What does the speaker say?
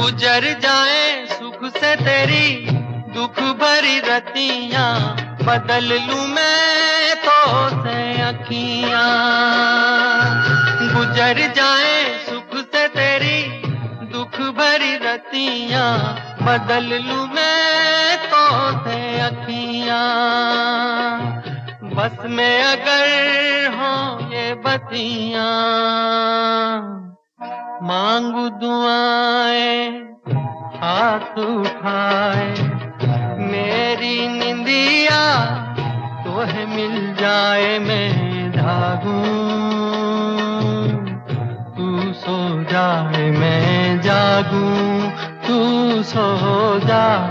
गुजर जाए सुख से तेरी दुख भरी रतियां, बदल लूं मैं तो से अखियां। गुजर जाए सुख से तेरी दुख भरी रतियां, बदल लूं मैं तो से अखियां। बस में अगर हो ये बतियां, मांगू दुआएं हाथ उठाए, मेरी निंदिया तो है मिल जाए। मैं जागूं तू सो जाए, मैं जागूं तू सो जा।